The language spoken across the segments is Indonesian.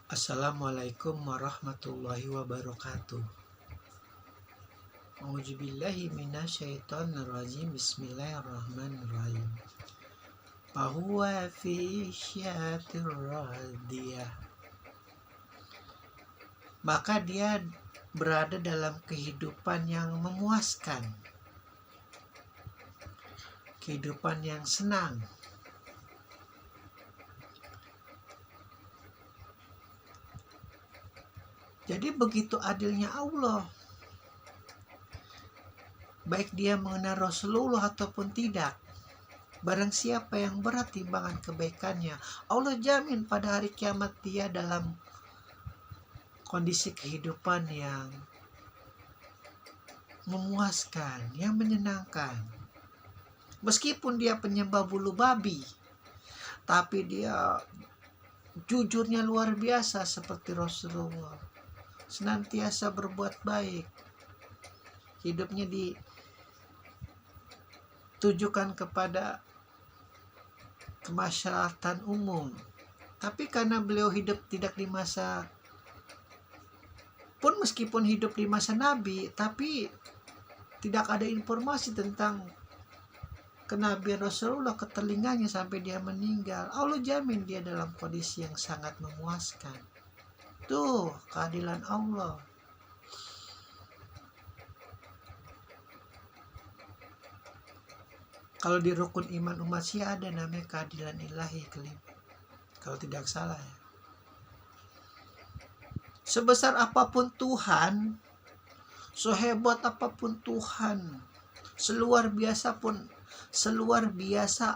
Assalamualaikum warahmatullahi wabarakatuh. A'udzubillahi minasyaitonirrajim. Bismillahirrahmanirrahim. Fahuwa fi syatir radiyah. Maka dia berada dalam kehidupan yang memuaskan, kehidupan yang senang. Jadi begitu adilnya Allah, baik dia mengenal Rasulullah ataupun tidak, barang siapa yang berat timbangan kebaikannya, Allah jamin pada hari kiamat dia dalam kondisi kehidupan yang memuaskan, yang menyenangkan. Meskipun dia penyembah bulu babi, tapi dia jujurnya luar biasa seperti Rasulullah. Senantiasa berbuat baik. Hidupnya ditujukan kepada kemaslahatan umum. Tapi karena beliau hidup tidak di masa, pun meskipun hidup di masa Nabi, tapi tidak ada informasi tentang kenabian Rasulullah ke telinganya sampai dia meninggal. Allah jamin dia dalam kondisi yang sangat memuaskan. Tuh keadilan Allah. Kalau di rukun iman umat Syiah ada namanya keadilan ilahi kelima, kalau tidak salah ya. Sebesar apapun Tuhan, sehebat apapun Tuhan, seluar biasa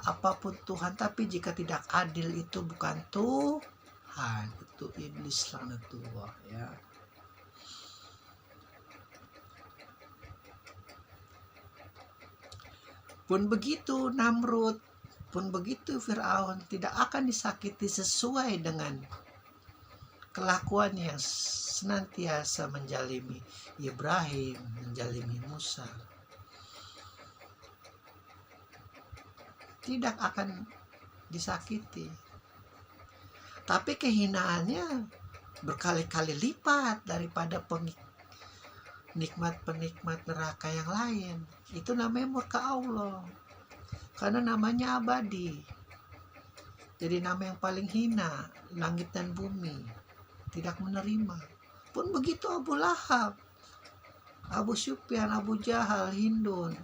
apapun Tuhan, tapi jika tidak adil itu bukan Tuhan, itu iblis laknatullah ya. Pun begitu Namrud, pun begitu Fir'aun tidak akan disakiti sesuai dengan kelakuannya yang senantiasa menjalimi Ibrahim, menjalimi Musa. Tidak akan disakiti. Tapi kehinaannya berkali-kali lipat daripada penikmat neraka yang lain. Itu namanya murka Allah, karena namanya abadi. Jadi nama yang paling hina, langit dan bumi tidak menerima. Pun begitu Abu Lahab, Abu Sufyan, Abu Jahal, Hindun,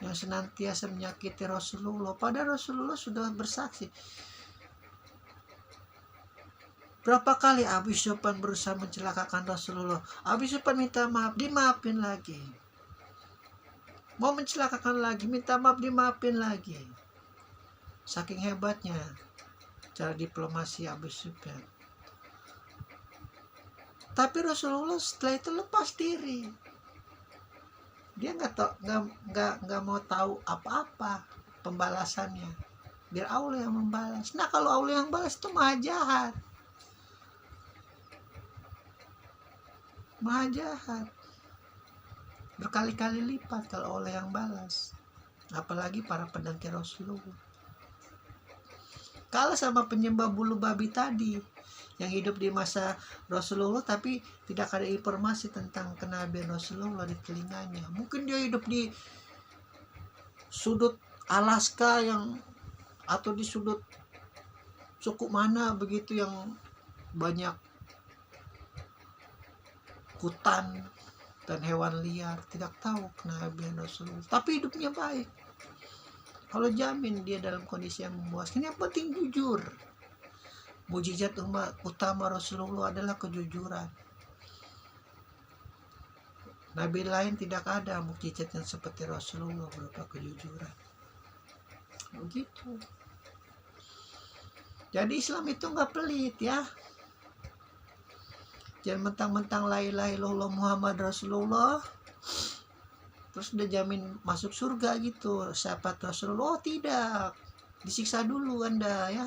yang senantiasa menyakiti Rasulullah. Padahal Rasulullah sudah bersaksi. Berapa kali Abu Sufyan berusaha mencelakakan Rasulullah, Abu Sufyan minta maaf, dimaafin lagi. Mau mencelakakan lagi, minta maaf, dimaafin lagi. Saking hebatnya cara diplomasi Abu Sufyan. Tapi Rasulullah setelah itu lepas diri. Dia nggak mau tahu apa-apa pembalasannya. Biar Allah yang membalas. Nah kalau Allah yang balas itu maha jahat. Maha jahat. Berkali-kali lipat kalau Allah yang balas. Apalagi para pendengki Rasulullah. Kalah sama penyembah bulu babi tadi, yang hidup di masa Rasulullah tapi tidak ada informasi tentang kenabian Rasulullah di telinganya. Mungkin dia hidup di sudut Alaska atau di sudut suku mana begitu yang banyak hutan dan hewan liar, tidak tahu kenabian Rasulullah, tapi hidupnya baik. Kalau jamin dia dalam kondisi yang memuaskan. Yang penting jujur. Mujizat utama Rasulullah adalah kejujuran. Nabi lain tidak ada mukjizat yang seperti Rasulullah berupa kejujuran. Begitu. Jadi Islam itu nggak pelit ya. Jangan mentang-mentang la ilaha illallah Muhammad Rasulullah terus udah jamin masuk surga gitu. Sahabat Rasulullah, oh tidak, disiksa dulu Anda ya.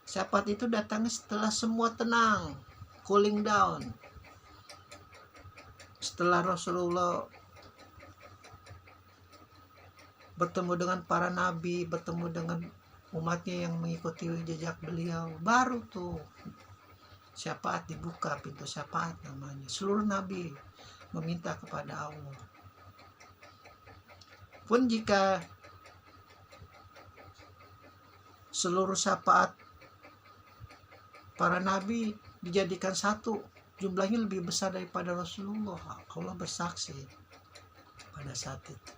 Sahabat itu datang setelah semua tenang, cooling down. Setelah Rasulullah bertemu dengan para nabi, bertemu dengan umatnya yang mengikuti jejak beliau, baru tuh syafaat dibuka, pintu syafaat namanya. Seluruh nabi meminta kepada Allah. Pun jika seluruh syafaat para nabi dijadikan satu, jumlahnya lebih besar daripada Rasulullah. Allah bersaksi pada saat itu.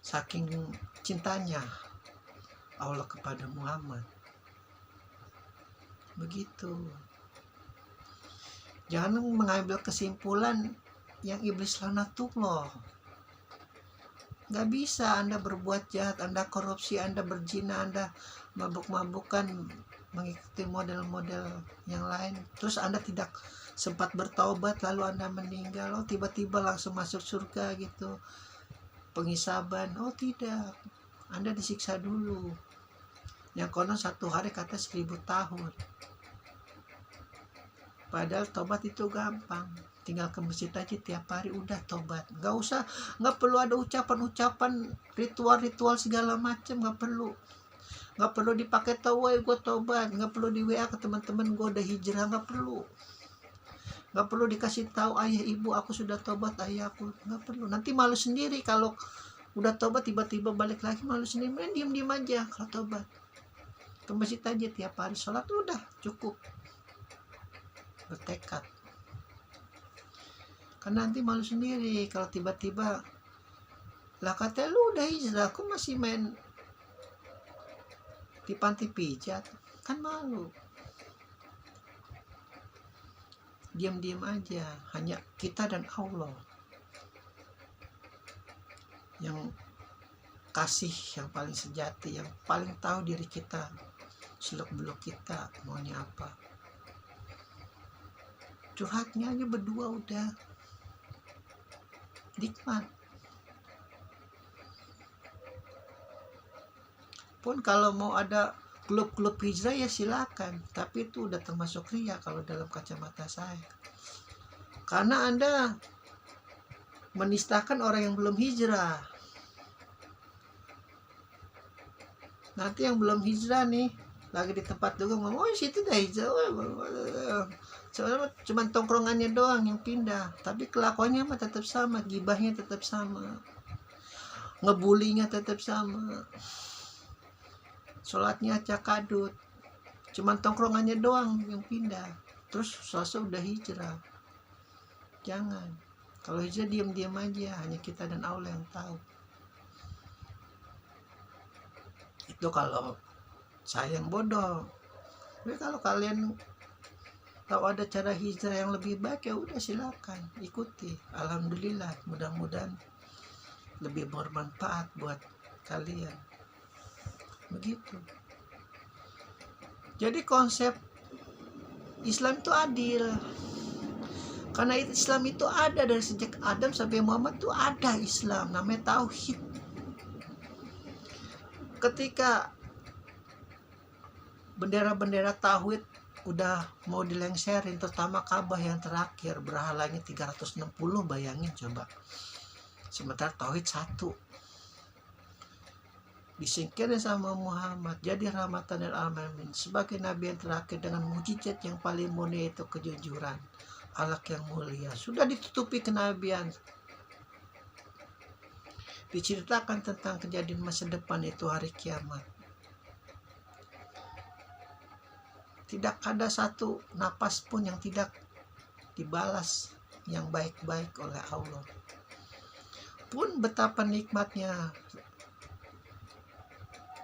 Saking cintanya Allah kepada Muhammad. Begitu. Jangan mengambil kesimpulan yang iblis laknatullah. Gak bisa Anda berbuat jahat, Anda korupsi, Anda berzina, Anda mabuk-mabukan, mengikuti model-model yang lain, terus Anda tidak sempat bertaubat, lalu Anda meninggal, oh tiba-tiba langsung masuk surga gitu, penghisaban. Oh tidak, Anda disiksa dulu. Yang konon 1 hari kata 1000 tahun. Padahal tobat itu gampang, tinggal ke masjid aja tiap hari udah tobat. Nggak perlu ada ucapan-ucapan ritual-ritual segala macam, nggak perlu dipakai tahu gue tobat, nggak perlu di WA ke teman-teman gue udah hijrah, nggak perlu dikasih tahu ayah ibu aku sudah tobat, ayah aku, nggak perlu. Nanti malu sendiri kalau udah tobat tiba-tiba balik lagi, malu sendiri. Diem aja kalau tobat, ke masjid aja tiap hari sholat udah cukup, bertekad. Karena nanti malu sendiri kalau tiba-tiba lah kata lu udah hijrah, aku masih main di panti pijat, kan malu. Diam-diam aja, hanya kita dan Allah yang kasih, yang paling sejati, yang paling tahu diri kita, seluk-beluk kita maunya apa. Curhatnya aja berdua udah nikmat. Pun kalau mau ada klub-klub hijrah ya silakan, tapi itu udah termasuk ria kalau dalam kacamata saya. Karena Anda menistakan orang yang belum hijrah. Nanti yang belum hijrah nih lagi di tempat dulu ngomong, oh situ udah hijrah, sebenarnya cuma tongkrongannya doang yang pindah, tapi kelakuannya mah tetap sama, gibahnya tetap sama, ngebulinya tetap sama, sholatnya acak kadut, cuma tongkrongannya doang yang pindah, terus selesai udah hijrah. Jangan. Kalau hijrah diam-diam aja, hanya kita dan Allah yang tahu. Itu kalau saya yang bodoh. Tapi kalau kalian tahu ada cara hijrah yang lebih baik, ya udah silakan ikuti. Alhamdulillah, mudah-mudahan lebih bermanfaat buat kalian. Begitu. Jadi konsep Islam itu adil. Karena Islam itu ada dari sejak Adam sampai Muhammad, tuh ada Islam, namanya tauhid. Ketika bendera-bendera tauhid udah mau dilengserin, terutama Ka'bah yang terakhir, berhalanya 360, bayangin coba. Sementara tauhid satu. Disingkirin sama Muhammad jadi rahmatan lil alamin, sebagai nabi yang terakhir dengan mukjizat yang paling mulia itu kejujuran, akhlak yang mulia, sudah ditutupi kenabian. Diceritakan tentang kejadian masa depan, itu hari kiamat. Tidak ada satu napas pun yang tidak dibalas yang baik-baik oleh Allah. Pun betapa nikmatnya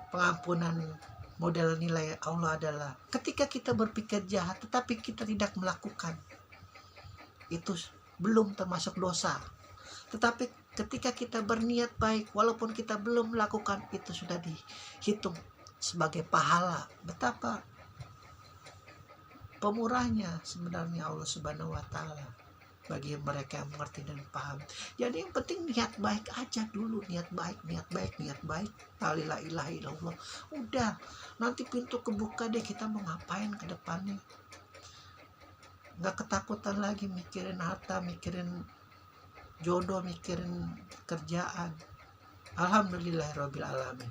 pengampunan model nilai Allah adalah ketika kita berpikir jahat tetapi kita tidak melakukan, itu belum termasuk dosa. Tetapi ketika kita berniat baik walaupun kita belum melakukan, itu sudah dihitung sebagai pahala. Betapa pemurahnya sebenarnya Allah Subhanahu wa taala bagi mereka yang mengerti dan paham. Jadi yang penting niat baik aja dulu, niat baik. La ilaha illallah. Udah, nanti pintu kebuka deh, kita mau ngapain ke depannya. Nggak ketakutan lagi mikirin harta, mikirin jodoh, mikirin kerjaan. Alhamdulillahirabbil alamin.